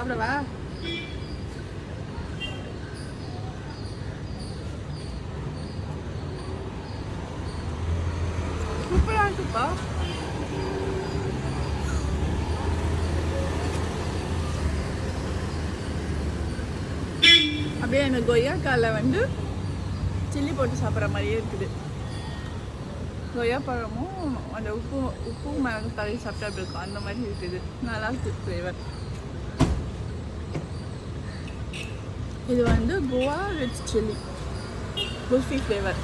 சாப்பிடவா? சூப்பரா இருக்குப்பா. அப்படியே அந்த கொய்யாக்கால வந்து சில்லி போட்டு சாப்பிட்ற மாதிரியே இருக்குது. கொய்யா பழமும் அந்த உப்பு மிளகு தடவி சாப்பிட்டா அப்படி இருக்கும், அந்த மாதிரி இருக்குது. நல்லா இருக்குது ஃப்ளேவர். இது வந்து Goa red chilli kulfi flavour.